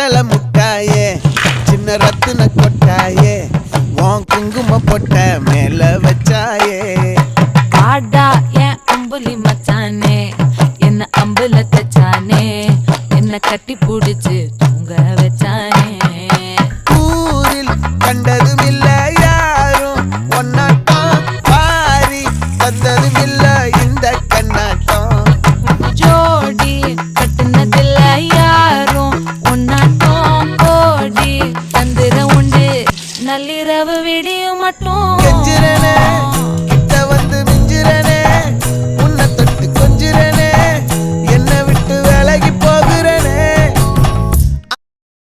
கடலை முட்டாயே சின்ன ரத்தின கொட்டாயே உன் குங்கும பொட்ட மேல வச்சாயே வாடா என் அம்புலி மச்சானே என்ன அம்புல தச்சானே என்ன கட்டி புடிச்சு தூங்க வச்சானே